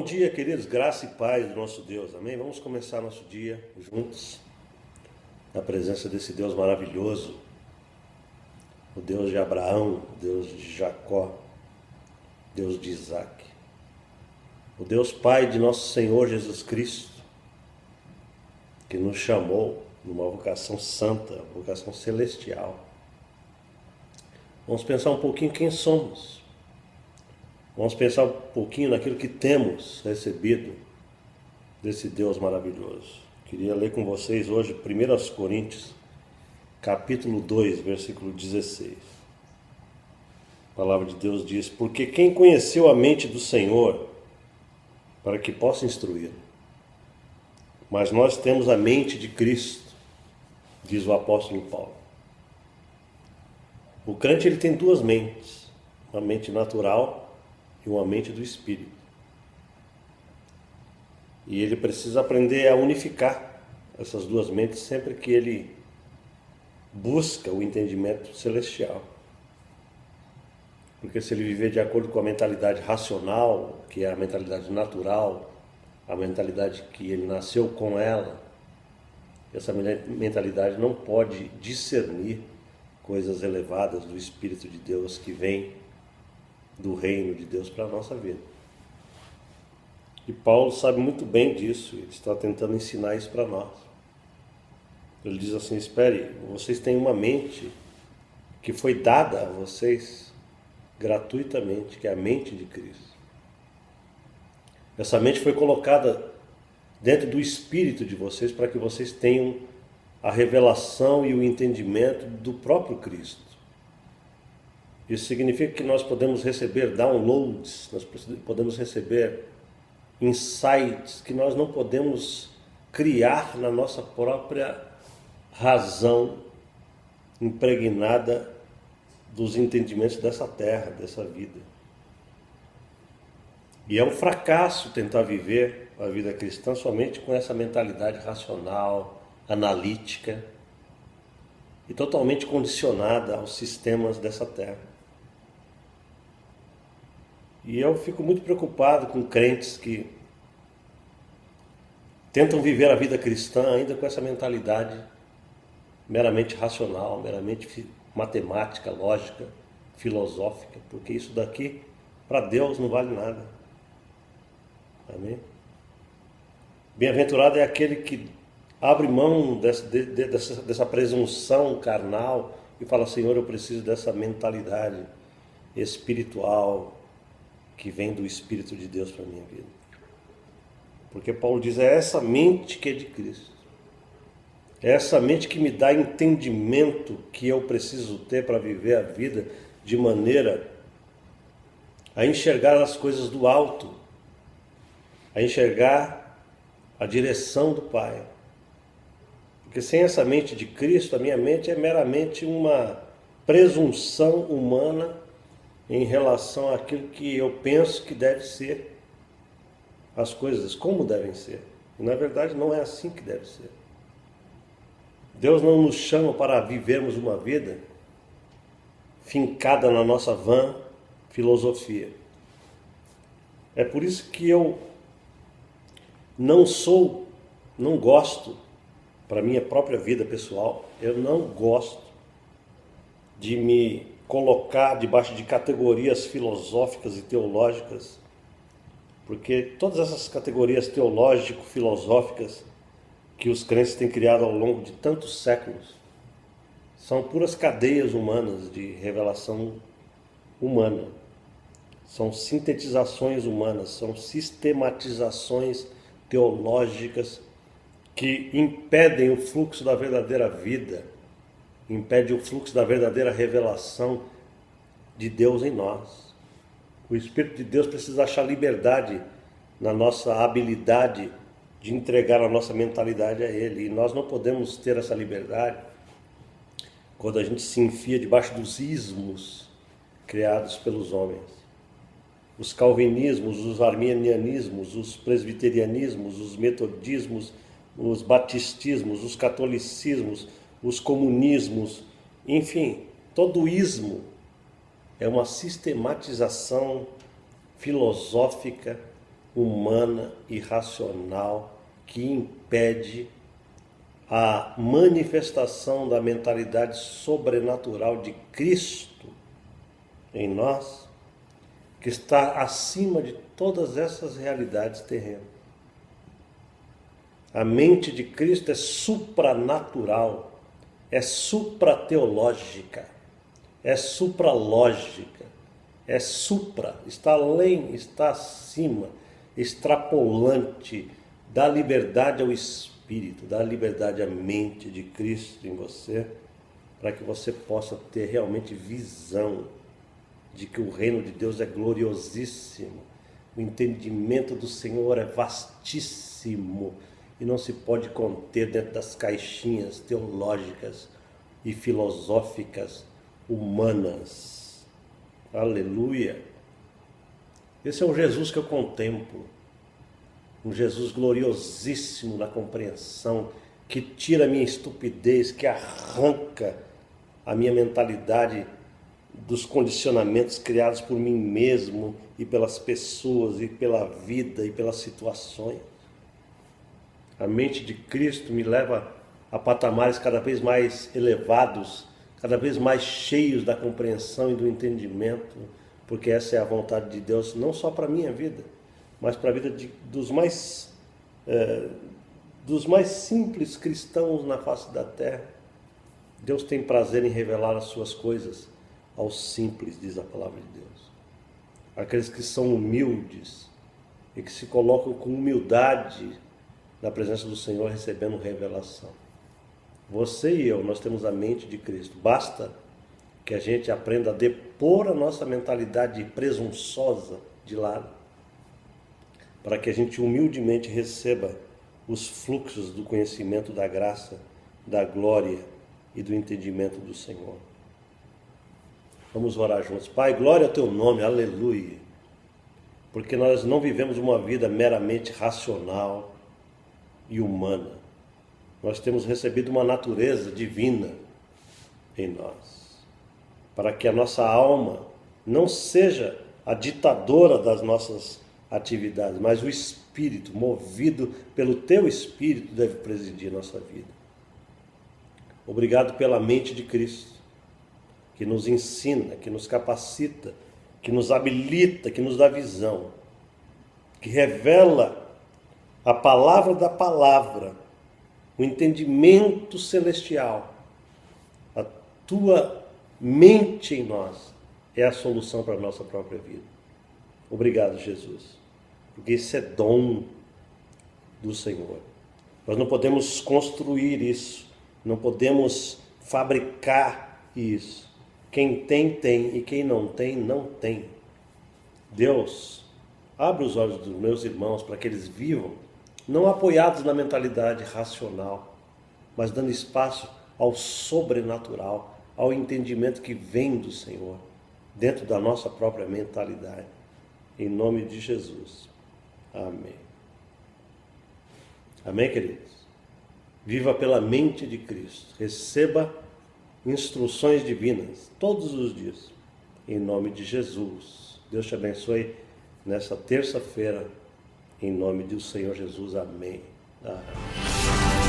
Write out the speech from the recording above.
Bom dia, queridos, graça e paz do nosso Deus, amém? Vamos começar nosso dia juntos, na presença desse Deus maravilhoso, o Deus de Abraão, o Deus de Jacó, Deus de Isaac, o Deus Pai de nosso Senhor Jesus Cristo, que nos chamou numa vocação santa, vocação celestial. Vamos pensar um pouquinho quem somos. Vamos pensar um pouquinho naquilo que temos recebido desse Deus maravilhoso. Queria ler com vocês hoje 1 Coríntios, capítulo 2, versículo 16. A palavra de Deus diz: porque quem conheceu a mente do Senhor, para que possa instruí-lo? Mas nós temos a mente de Cristo, diz o apóstolo Paulo. O crente ele tem duas mentes, uma mente natural e uma mente do Espírito. E ele precisa aprender a unificar essas duas mentes sempre que ele busca o entendimento celestial. Porque se ele viver de acordo com a mentalidade racional, que é a mentalidade natural, a mentalidade que ele nasceu com ela, essa mentalidade não pode discernir coisas elevadas do Espírito de Deus que vem do reino de Deus para a nossa vida. E Paulo sabe muito bem disso, ele está tentando ensinar isso para nós. Ele diz assim: espere, vocês têm uma mente que foi dada a vocês gratuitamente, que é a mente de Cristo. Essa mente foi colocada dentro do espírito de vocês para que vocês tenham a revelação e o entendimento do próprio Cristo. Isso significa que nós podemos receber downloads, nós podemos receber insights que nós não podemos criar na nossa própria razão impregnada dos entendimentos dessa terra, dessa vida. E é um fracasso tentar viver a vida cristã somente com essa mentalidade racional, analítica e totalmente condicionada aos sistemas dessa terra. E eu fico muito preocupado com crentes que tentam viver a vida cristã ainda com essa mentalidade meramente racional, meramente matemática, lógica, filosófica, porque isso daqui para Deus não vale nada. Amém? Bem-aventurado é aquele que abre mão dessa presunção carnal e fala: Senhor, eu preciso dessa mentalidade espiritual que vem do Espírito de Deus para a minha vida. Porque Paulo diz: é essa mente que é de Cristo. É essa mente que me dá entendimento que eu preciso ter para viver a vida de maneira a enxergar as coisas do alto, a enxergar a direção do Pai. Porque sem essa mente de Cristo, a minha mente é meramente uma presunção humana em relação àquilo que eu penso que deve ser as coisas, como devem ser. E na verdade não é assim que deve ser. Deus não nos chama para vivermos uma vida fincada na nossa vã filosofia. É por isso que eu não gosto, para a minha própria vida pessoal, eu não gosto de me colocar debaixo de categorias filosóficas e teológicas, porque todas essas categorias teológico-filosóficas que os crentes têm criado ao longo de tantos séculos são puras cadeias humanas de revelação humana, são sintetizações humanas, são sistematizações teológicas que impedem o fluxo da verdadeira vida, impede o fluxo da verdadeira revelação de Deus em nós. O Espírito de Deus precisa achar liberdade na nossa habilidade de entregar a nossa mentalidade a Ele. E nós não podemos ter essa liberdade quando a gente se enfia debaixo dos ismos criados pelos homens. Os calvinismos, os arminianismos, os presbiterianismos, os metodismos, os batistismos, os catolicismos, os comunismos, enfim, todo ismo é uma sistematização filosófica humana e racional que impede a manifestação da mentalidade sobrenatural de Cristo em nós, que está acima de todas essas realidades terrenas. A mente de Cristo é supranatural, é suprateológica, é supralógica, é supra, está além, está acima, extrapolante, dá liberdade ao Espírito, dá liberdade à mente de Cristo em você, para que você possa ter realmente visão de que o reino de Deus é gloriosíssimo, o entendimento do Senhor é vastíssimo e não se pode conter dentro das caixinhas teológicas e filosóficas humanas. Aleluia! Esse é o Jesus que eu contemplo, um Jesus gloriosíssimo na compreensão, que tira a minha estupidez, que arranca a minha mentalidade dos condicionamentos criados por mim mesmo e pelas pessoas e pela vida e pelas situações. A mente de Cristo me leva a patamares cada vez mais elevados, cada vez mais cheios da compreensão e do entendimento, porque essa é a vontade de Deus, não só para a minha vida, mas para a vida dos mais simples cristãos na face da terra. Deus tem prazer em revelar as suas coisas aos simples, diz a palavra de Deus. Aqueles que são humildes e que se colocam com humildade na presença do Senhor, recebendo revelação. Você e eu, nós temos a mente de Cristo. Basta que a gente aprenda a depor a nossa mentalidade presunçosa de lado, para que a gente humildemente receba os fluxos do conhecimento da graça, da glória e do entendimento do Senhor. Vamos orar juntos. Pai, glória ao teu nome, aleluia. Porque nós não vivemos uma vida meramente racional e humana. Nós temos recebido uma natureza divina em nós, para que a nossa alma não seja a ditadora das nossas atividades, mas o Espírito, movido pelo teu Espírito, deve presidir nossa vida. Obrigado pela mente de Cristo, que nos ensina, que nos capacita, que nos habilita, que nos dá visão, que revela a palavra da palavra, o entendimento celestial. A tua mente em nós é a solução para a nossa própria vida. Obrigado, Jesus, porque isso é dom do Senhor. Nós não podemos construir isso, não podemos fabricar isso. Quem tem, tem, e quem não tem, não tem. Deus, abre os olhos dos meus irmãos para que eles vivam, não apoiados na mentalidade racional, mas dando espaço ao sobrenatural, ao entendimento que vem do Senhor, dentro da nossa própria mentalidade. Em nome de Jesus. Amém. Amém, queridos? Viva pela mente de Cristo. Receba instruções divinas todos os dias. Em nome de Jesus. Deus te abençoe nessa terça-feira. Em nome do Senhor Jesus. Amém. Amém.